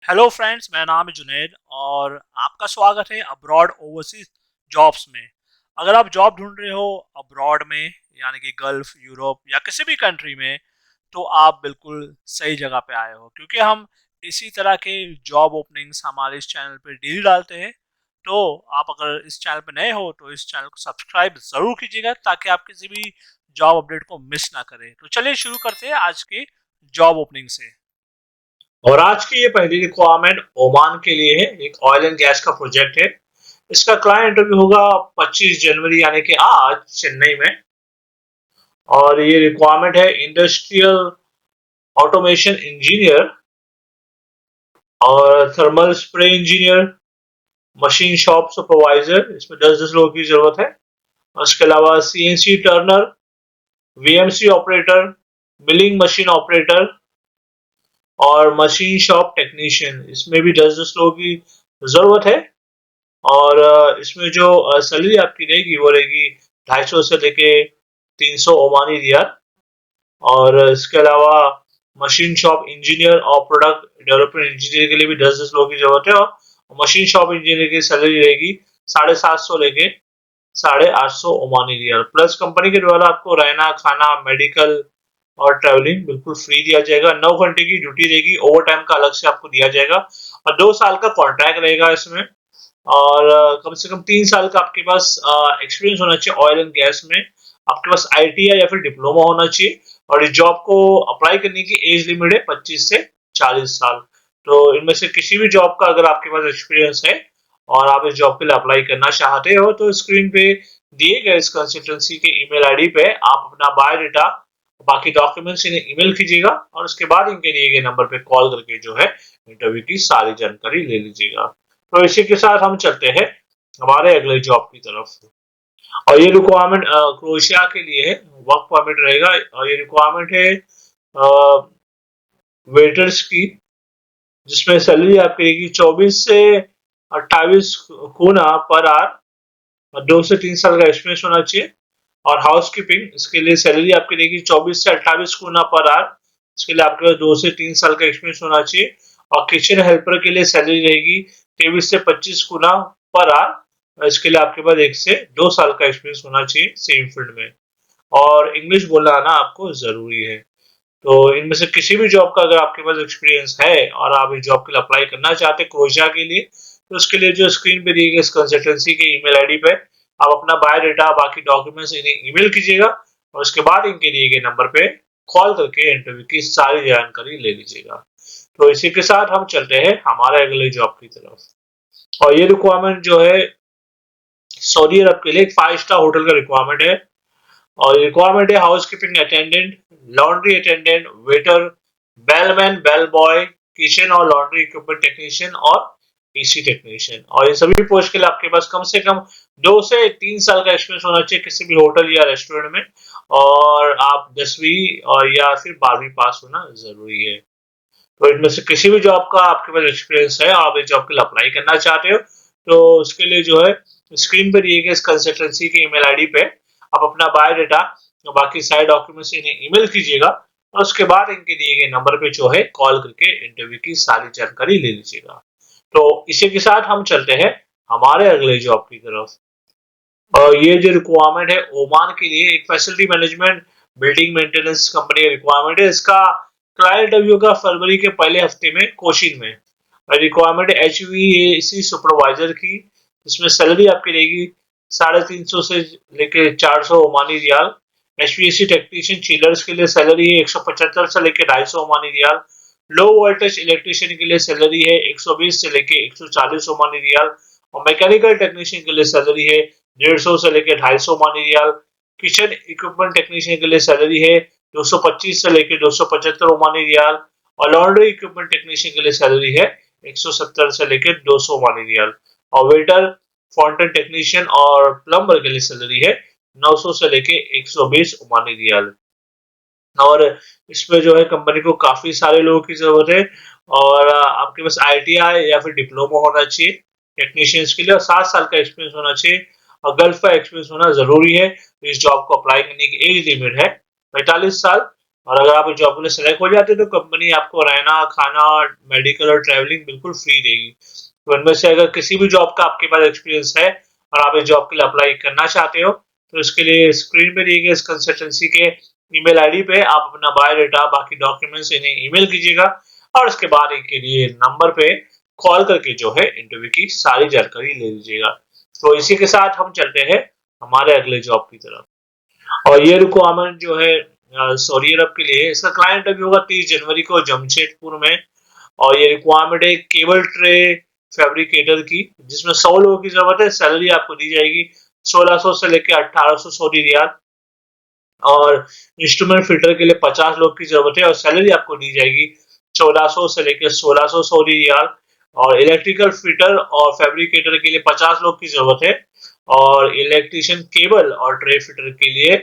Hello friends, मेरा नाम है जुनैद और आपका स्वागत है अब्रॉड ओवरसीज जॉब्स में। अगर आप जॉब ढूंढ रहे हो अब्रॉड में, यानी कि गल्फ, यूरोप या किसी भी कंट्री में, तो आप बिल्कुल सही जगह पे आए हो, क्योंकि हम इसी तरह के जॉब ओपनिंग्स हमारे इस चैनल पे डेली डालते हैं। तो आप अगर इस चैनल पे नए हो तो इस चैनल को सब्सक्राइब जरूर कीजिएगा, ताकि आप किसी भी जॉब अपडेट को मिस ना करें। तो चलिए शुरू करते हैं आज के जॉब ओपनिंग से। और आज की ये पहली रिक्वायरमेंट ओमान के लिए है। एक ऑयल एंड गैस का प्रोजेक्ट है। इसका क्लाइंट इंटरव्यू होगा 25 जनवरी यानी कि आज चेन्नई में। और ये रिक्वायरमेंट है इंडस्ट्रियल ऑटोमेशन इंजीनियर और thermal spray engineer, machine shop supervisor. इसमें 10-10 लोगों की जरूरत है। और इसके अलावा CNC Turner, VMC operator, milling machine operator और मशीन शॉप टेक्नीशियन। इसमें भी 10-10 लोगों की जरूरत है। और इसमें जो सैलरी आपकी रहेगी वो रहेगी 250 से लेके 300 ओमानी रियाल। और इसके अलावा मशीन शॉप इंजीनियर और प्रोडक्ट डेवलपमेंट इंजीनियर के लिए भी 10-10 लोगों की जरूरत है। और मशीन शॉप इंजीनियर की सैलरी रहेगी 750 लेके 850 ओमानी रियाल। प्लस कंपनी के द्वारा आपको रहना, खाना, मेडिकल और ट्रैवलिंग बिल्कुल फ्री दिया जाएगा। 9 घंटे की ड्यूटी रहेगी, ओवर टाइम का अलग से आपको दिया जाएगा। और 2 साल का कॉन्ट्रैक्ट रहेगा इसमें। और कम से कम 3 साल का आपके पास एक्सपीरियंस होना चाहिए ऑयल एंड गैस में। आपके पास आईटीआई या फिर डिप्लोमा होना चाहिए। और इस जॉब को अप्लाई करने की एज लिमिट है 25 से 40 साल। तो इनमें से किसी भी जॉब का अगर आपके पास एक्सपीरियंस है और आप इस जॉब के लिए अप्लाई करना चाहते हो, तो स्क्रीन पे दिए गए इस कंसल्टेंसी के ईमेल आईडी पे आप अपना बायोडाटा, बाकी डॉक्यूमेंट्स इन्हें ईमेल कीजिएगा। और उसके बाद इनके दिए गए नंबर पे कॉल करके जो है इंटरव्यू की सारी जानकारी ले लीजिएगा। तो इसी के साथ हम चलते हैं हमारे अगले जॉब की तरफ। और ये रिक्वायरमेंट क्रोएशिया के लिए है। वर्क परमिट रहेगा। और ये रिक्वायरमेंट है वेटर्स की, जिसमें सैलरी आपकी रहेगी 24 से 28 खूना पर आवर। और 2 से 3 साल का एक्सपीरियंस होना चाहिए। और हाउस कीपिंग, इसके लिए सैलरी आपकी रहेगी 24 से 28 गुना पर आवर। इसके लिए आपके पास 2 से 3 साल का एक्सपीरियंस होना चाहिए। और किचन हेल्पर के लिए सैलरी रहेगी 23 से 25 गुना पर आवर। इसके लिए आपके पास 1 से 2 साल का एक्सपीरियंस होना चाहिए सेम फील्ड में। और इंग्लिश बोलना आना आपको जरूरी है। तो इनमें से किसी भी जॉब का अगर आपके पास एक्सपीरियंस है और आप इस जॉब के लिए अप्लाई करना चाहते हैं क्रोएशिया के लिए, तो उसके लिए जो स्क्रीन पे दिए गए इस कंसल्टेंसी के ईमेल आईडी पे आप अपना बायोडाटा, बाकी डॉक्यूमेंट्स इन्हें ईमेल कीजिएगा। और उसके बाद इनके दिए गए नंबर पे कॉल करके इंटरव्यू की सारी जानकारी ले लीजिएगा। तो इसी के साथ हम चलते हैं हमारे अगले जॉब की तरफ। और ये रिक्वायरमेंट जो है सऊदी अरब के लिए एक 5 स्टार होटल का रिक्वायरमेंट है। और रिक्वायरमेंट है housekeeping attendant, laundry attendant, waiter, bellman, bell boy, kitchen और लॉन्ड्री इक्विपमेंट टेक्नीशियन और एसी टेक्नीशियन। और इन सभी पोस्ट के लिए आपके पास कम से कम 2 से 3 साल का एक्सपीरियंस होना चाहिए किसी भी होटल या रेस्टोरेंट में। और आप 10वीं और या फिर 12वीं पास होना जरूरी है। तो इनमें से किसी भी जॉब का आपके पास एक्सपीरियंस है, आप इस जॉब के लिए अप्लाई करना चाहते हो, तो उसके लिए जो है स्क्रीन पर दिए गए इस कंसल्टेंसी के ईमेल आईडी पे आप अपना बायोडाटा, बाकी सारे डॉक्यूमेंट्स इन्हें ईमेल कीजिएगा। और उसके बाद इनके दिए गए नंबर पे जो है कॉल करके इंटरव्यू की सारी जानकारी ले लीजिएगा। तो इसी के साथ हम चलते हैं हमारे अगले जॉब की तरफ। और ये जो रिक्वायरमेंट है ओमान के लिए एक facility management building maintenance company का रिक्वायरमेंट है। इसका क्लाइंट इंटरव्यू का फरवरी के पहले हफ्ते में कोशीन में। रिक्वायरमेंट है एचवीएसी सुपरवाइजर की। इसमें सैलरी आपकी रहेगी 350 से लेके 400 Omani riyal. HVAC technician chillers के लिए सैलरी है 175 से लेके 250 Omani riyal. Low voltage electrician के लिए सैलरी है 120 से लेके 140 ओमानी रियाल। और मैकेनिकल टेक्नीशियन के लिए सैलरी है 150 से लेके 250 Omani riyal. Kitchen equipment technician के लिए सैलरी है 225 से लेके 275 ओमानी रियाल। और लॉन्ड्री इक्विपमेंट टेक्नीशियन के लिए सैलरी है 170 से लेके 200 ओमानी रियाल। और वेटर, फाउंटेन टेक्नीशियन और प्लम्बर के लिए सैलरी है 900 से लेके 120 ओमानी रियाल। और इसमें जो है कंपनी को काफी सारे लोगों की जरूरत है। और आपके पास आईटीआई या फिर डिप्लोमा होना चाहिए टेक्नीशियंस के लिए। और 7 साल का एक्सपीरियंस होना चाहिए। और गल्फ का एक्सपीरियंस होना जरूरी है। इस जॉब को अप्लाई करने की एज लिमिट है 45 साल। और अगर आप इस जॉब के लिए सेलेक्ट हो जाते हैं तो कंपनी आपको रहना, खाना, मेडिकल और ट्रैवलिंग बिल्कुल फ्री देगी। तो इनमें से अगर किसी भी जॉब का आपके पास एक्सपीरियंस है और आप इस जॉब के लिए अप्लाई करना चाहते हो, तो इसके लिए स्क्रीन पे दिए गए इस कंसल्टेंसी के ईमेल आईडी पे आप अपना बायोडाटा, बाकी डॉक्यूमेंट्स इन्हें ईमेल कीजिएगा और उसके बाद इनके लिए नंबर पे कॉल करके जो है इंटरव्यू की सारी जानकारी ले लीजिएगा। तो इसी के साथ हम चलते हैं हमारे अगले जॉब की तरफ। और ये रिक्वायरमेंट जो है सऊदी अरब के लिए, इसका क्लाइंट अभी होगा 30 जनवरी को जमशेदपुर में। और ये रिक्वायरमेंट है केबल ट्रे फैब्रिकेटर की, जिसमें 100 लोगों की जरूरत है। सैलरी आपको दी जाएगी 1600 से लेकर 1800 सऊदी रियाल। और इंस्ट्रूमेंट फिल्टर के लिए 50 लोग की जरूरत है और सैलरी आपको दी जाएगी 1400 से लेकर 1600 सऊदी रियाल। और इलेक्ट्रिकल फिटर और फैब्रिकेटर के लिए 50 लोग की जरूरत है और इलेक्ट्रिशियन केबल और ट्रे फिटर के लिए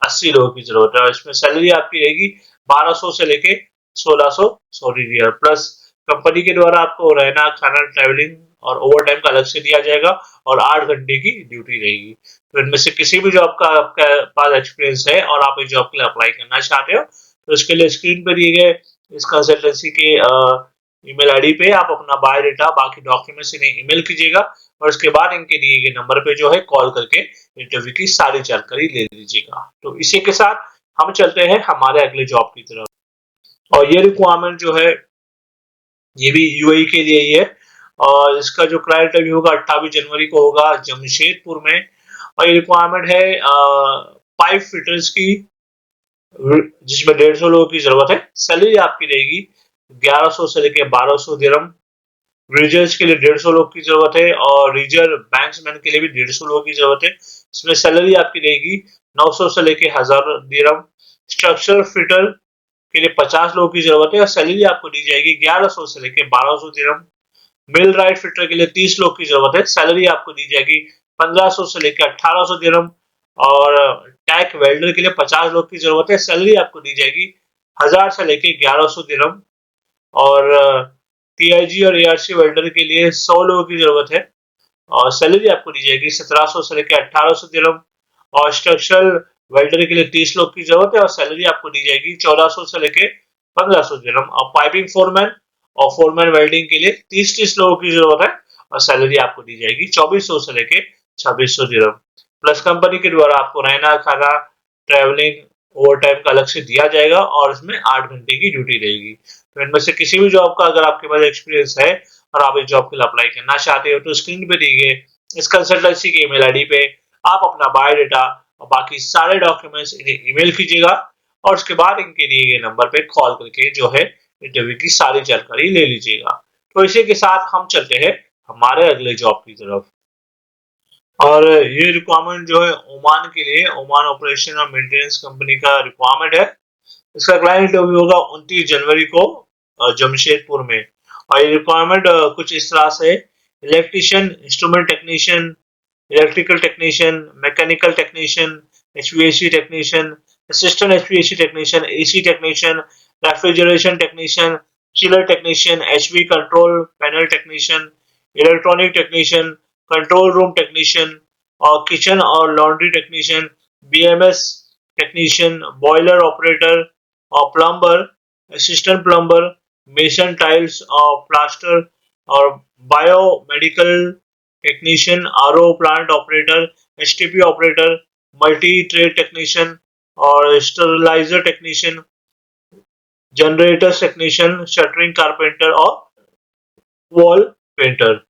80 लोगों की जरूरत है। और इसमें सैलरी आपकी रहेगी 1200 से लेके 1600 सऊदी रियाल, प्लस कंपनी के द्वारा आपको रहना, खाना, ट्रैवलिंग और ओवर टाइम का अलग से दिया जाएगा और 8 घंटे की ड्यूटी रहेगी। तो इनमें से किसी भी जॉब का आपका पास एक्सपीरियंस है और आप इस जॉब के लिए अप्लाई करना चाहते हो, तो इसके लिए स्क्रीन पर दिए गए इस कंसल्टेंसी के ईमेल आईडी पे आप अपना बायोडाटा, बाकी डॉक्यूमेंट्स इन्हें ईमेल कीजिएगा और उसके बाद इनके दिए गए नंबर पे जो है कॉल करके इंटरव्यू की सारी जानकारी ले लीजिएगा। तो इसी के साथ हम चलते हैं हमारे अगले जॉब की तरफ। और ये रिक्वायरमेंट जो है ये भी यूएई के लिए ही है और इसका जो क्लाइंट अभी होगा 28 जनवरी को होगा जमशेदपुर में। और ये रिक्वायरमेंट है पाइप फिटर्स की, जिसमें 150 लोगों की जरूरत है। सैलरी आपकी रहेगी 1100 से लेकर 1200 दिरहम। रीजर्स के लिए 150 लोग की जरूरत है और रीजर बैंक्समैन के लिए भी 150 लोगों की जरूरत है। इसमें सैलरी आपकी रहेगी 900 से लेकर 1000 दिरहम। स्ट्रक्चरल फिटर के लिए 50 लोगों की जरूरत है और सैलरी आपको दी जाएगी 1100 से लेकर 1200 दिरहम। मिल राइट फिटर के लिए 30 लोग की जरूरत है, सैलरी आपको दी जाएगी 1500 से लेकर 1800 दिरहम। और टैग वेल्डर के लिए 50 लोग की जरूरत है, सैलरी आपको दी जाएगी 1000 से लेकर 1100 दिरहम। और टीआईजी और एआरसी वेल्डर के लिए 100 लोगों की जरूरत है और सैलरी आपको दी जाएगी 1700 से लेकर 1800 दिरहम। और स्ट्रक्चरल वेल्डर के लिए 30 लोग की जरूरत है और सैलरी आपको दी जाएगी 1400 से लेकर 1500 दिरहम। और पाइपिंग फोरमैन और फोरमैन वेल्डिंग के लिए 30 लोगों की जरूरत है और सैलरी आपको दी जाएगी 2400 से लेकर 2600 दिरहम। प्लस कंपनी के द्वारा आपको रहना, खाना, ट्रैवलिंग, ओवर टाइम का अलग से दिया जाएगा और इसमें 8 घंटे की ड्यूटी रहेगी। तो इनमें से किसी भी जॉब का अगर आपके पास एक्सपीरियंस है और आप इस जॉब के लिए अप्लाई करना चाहते हो, तो स्क्रीन पे दिए गए इस कंसल्टेंसी के ईमेल आईडी पे आप अपना बायोडाटा और बाकी सारे डॉक्यूमेंट्स इन्हें ईमेल कीजिएगा और उसके बाद इनके दिए गए नंबर पे कॉल करके जो है इंटरव्यू की सारी जानकारी ले लीजिएगा। तो इसी के साथ हम चलते हैं हमारे अगले जॉब की तरफ। और ये रिक्वायरमेंट जो है ओमान के लिए, ओमान ऑपरेशन और मेंटेनेंस कंपनी का रिक्वायरमेंट है। इसका क्लाइंट इंटरव्यू होगा 29 जनवरी को जमशेदपुर में। और ये रिक्वायरमेंट कुछ इस तरह से: electrician, instrument technician, electrical technician, mechanical technician, HVAC technician, assistant HVAC technician, AC technician, refrigeration technician, chiller technician, HV control panel technician, electronic technician, control room technician और किचन और laundry technician, BMS technician, boiler operator और plumber, assistant plumber, mason, tiles और plaster और biomedical technician, RO plant operator, HTP operator, multi trade technician और steriliser technician, generator technician, shuttering carpenter और wall painter.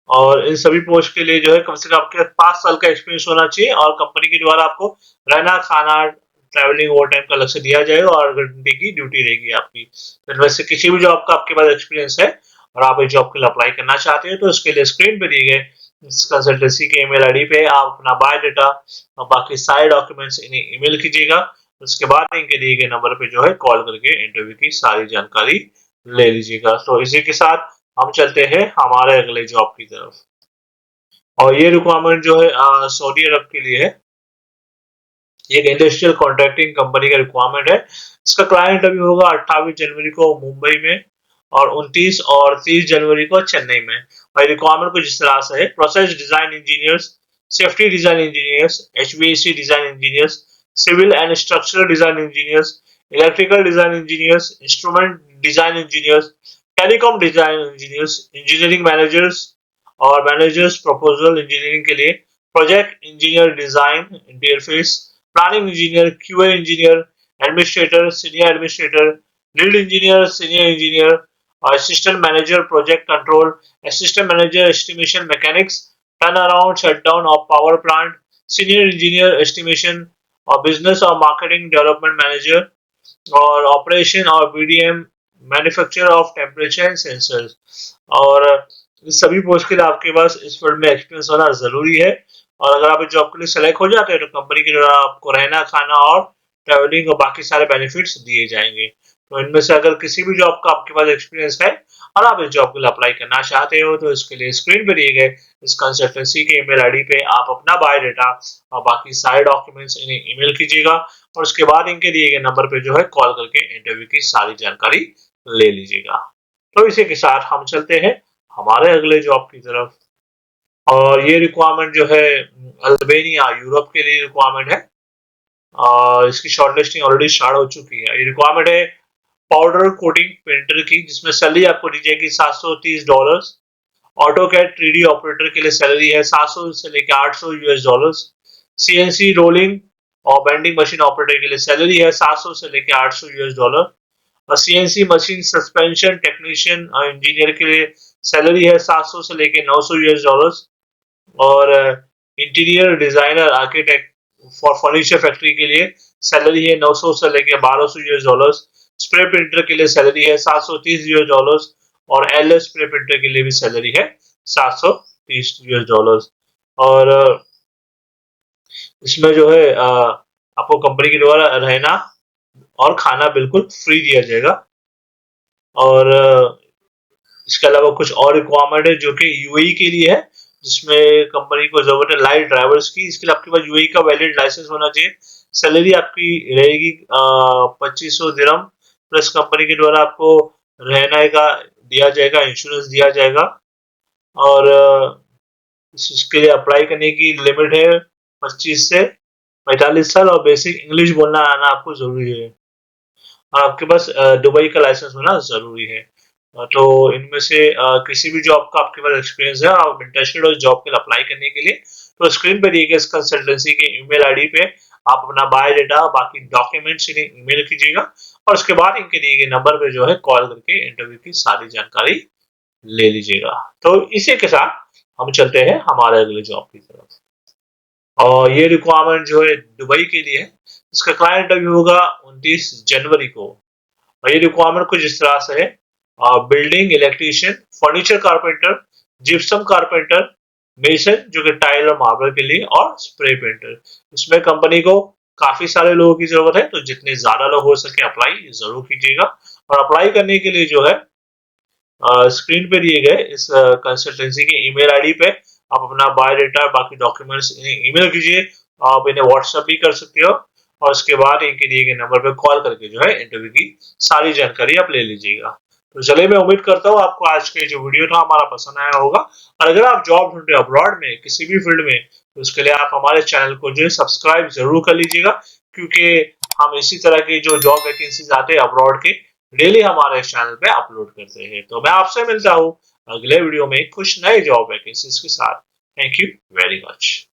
और इन सभी post के लिए जो है कम से कम आपके 5 साल का एक्सपीरियंस होना चाहिए और कंपनी के द्वारा आपको रहना, खाना, ट्रैवलिंग, ओवर टाइम का अलग से दिया जाएगा और घंटे की ड्यूटी रहेगी आपकी। तो इनमें से किसी भी जॉब का आपके पास एक्सपीरियंस है और आप इस जॉब के लिए अप्लाई करना चाहते हैं, तो इसके लिए स्क्रीन पे दिए गए इस कंसल्टेंसी के ईमेल आईडी पे आप अपना बायोडाटा और बाकी सारे डॉक्यूमेंट्स इन्हें ईमेल कीजिएगा। उसके बाद इनके दिए गए नंबर पे जो है कॉल करके इंटरव्यू की सारी जानकारी ले लीजिएगा। तो इसी के साथ हम चलते हैं हमारे अगले जॉब की तरफ। और ये रिक्वायरमेंट जो है सऊदी अरब के लिए है। एक इंडस्ट्रियल कॉन्ट्रैक्टिंग कंपनी का रिक्वायरमेंट है। इसका क्लाइंट अभी होगा 28 जनवरी को मुंबई में और 29 और 30 जनवरी को चेन्नई में। और रिक्वायरमेंट कुछ इस तरह से है: process design engineers, safety design engineers, HVAC design engineers, civil and structural design engineers, electrical design engineers, instrument design engineers, telecom design engineers, engineering managers और managers proposal engineering के लिए project engineer design interface, planning engineer, QA engineer, administrator, senior administrator, lead engineer, senior engineer, assistant manager project control, assistant manager estimation mechanics, turnaround shutdown of power plant, senior engineer estimation और business और marketing development manager और operation और BDM manufacture of temperature and sensors और इस सभी post के लिए आपके पास इस फील्ड में एक्सपीरियंस होना जरूरी है और अगर आप इस जॉब के लिए सेलेक्ट हो जाते हैं तो कंपनी के द्वारा आपको रहना खाना और ट्रैवलिंग और बाकी सारे बेनिफिट्स दिए जाएंगे। तो इनमें से अगर किसी भी जॉब का आपके पास एक्सपीरियंस है और आप इस जॉब के लिए अप्लाई करना चाहते हो तो इसके लिए स्क्रीन पे दिए गए इस कंसल्टेंसी के ईमेल आईडी पे आप अपना बायोडाटा और बाकी सारे डॉक्यूमेंट्स इन्हें ईमेल कीजिएगा और उसके बाद इनके दिए गए नंबर पे जो है कॉल करके इंटरव्यू की सारी जानकारी ले लीजिएगा। तो इसी के साथ हम चलते हैं हमारे अगले जॉब की तरफ और ये रिक्वायरमेंट जो है अल्बेनिया यूरोप के लिए रिक्वायरमेंट है और इसकी शॉर्टलिस्टिंग ऑलरेडी स्टार्ट हो चुकी है। ये रिक्वायरमेंट है पाउडर कोटिंग पेंटर की जिसमें सैलरी आपको दी जाएगी $730। ऑटो कैड 3D ऑपरेटर के लिए सैलरी है 700 से लेकर $800। सीएनसी रोलिंग और बेंडिंग मशीन ऑपरेटर के लिए सैलरी है 700 से लेकर $800 और सीएनसी मशीन सस्पेंशन टेक्नीशियन और इंजीनियर के लिए सैलरी है 700 से लेकर $900 और interior designer architect for furniture factory के लिए सैलरी है 900 से लेकर $1200। स्प्रे प्रिंटर के लिए सैलरी है $730 और एलएस स्प्रे प्रिंटर के लिए भी सैलरी है $730 और इसमें जो है आपको कंपनी के द्वारा रहना और खाना बिल्कुल फ्री दिया जाएगा और इसके अलावा कुछ और रिक्वायरमेंट है जो कि यूएई के लिए है जिसमें कंपनी को जरूरत है लाइट ड्राइवर्स की। इसके लिए आपके पास यूएई का वैलिड लाइसेंस होना चाहिए। सैलरी आपकी रहेगी 2500 दिरहम प्लस कंपनी के द्वारा आपको रहने का दिया जाएगा, इंश्योरेंस दिया जाएगा और इसके लिए अप्लाई करने की लिमिट है 25 से 45 साल और बेसिक इंग्लिश बोलना आना आपको जरूरी है और आपके पास दुबई का लाइसेंस होना जरूरी है। तो इनमें से किसी भी जॉब का आपके पास एक्सपीरियंस है आप इंटरेस्टेड हो जॉब के लिए अप्लाई करने के लिए तो स्क्रीन पे दिए गए इस कंसल्टेंसी के ईमेल आईडी पे आप अपना बायोडाटा बाकी डॉक्यूमेंट्स इन्हें ईमेल कीजिएगा और उसके बाद इनके दिए गए नंबर पे जो है कॉल करके इंटरव्यू की सारी जानकारी ले लीजिएगा। तो इसी के साथ हम चलते हैं हमारे अगले जॉब की तरफ और ये रिक्वायरमेंट जो है दुबई के लिए है। इसका क्लाइंट इंटरव्यू होगा 29 जनवरी को और ये रिक्वायरमेंट कुछ इस तरह से है building electrician, furniture carpenter, gypsum carpenter, mason जो कि टाइल और मार्बल के लिए और स्प्रे पेंटर। इसमें कंपनी को काफी सारे लोगों की जरूरत है तो जितने ज्यादा लोग हो सके अप्लाई जरूर कीजिएगा और अप्लाई करने के लिए जो है स्क्रीन पे दिए गए इस कंसल्टेंसी के ईमेल आईडी पे आप अपना बायोडाटा बाकी डॉक्यूमेंट्स इन्हें ईमेल कीजिए। आप इन्हें व्हाट्सएप भी कर सकते हो और उसके बाद इनके दिए गए नंबर पे कॉल करके जो है इंटरव्यू की सारी जानकारी आप ले लीजिएगा। तो चलिए मैं उम्मीद करता हूँ आपको आज के जो वीडियो था हमारा पसंद आया होगा और अगर आप जॉब ढूंढ रहे हो अब्रॉड में किसी भी फील्ड में तो उसके लिए आप हमारे चैनल को जो है सब्सक्राइब जरूर कर लीजिएगा क्योंकि हम इसी तरह की जो जॉब वैकेंसीज आते हैं अब्रॉड के डेली हमारे चैनल पे अपलोड करते हैं। तो मैं आपसे मिलता हूँ अगले वीडियो में कुछ नए जॉब वैकेंसीज के साथ। Thank you very much.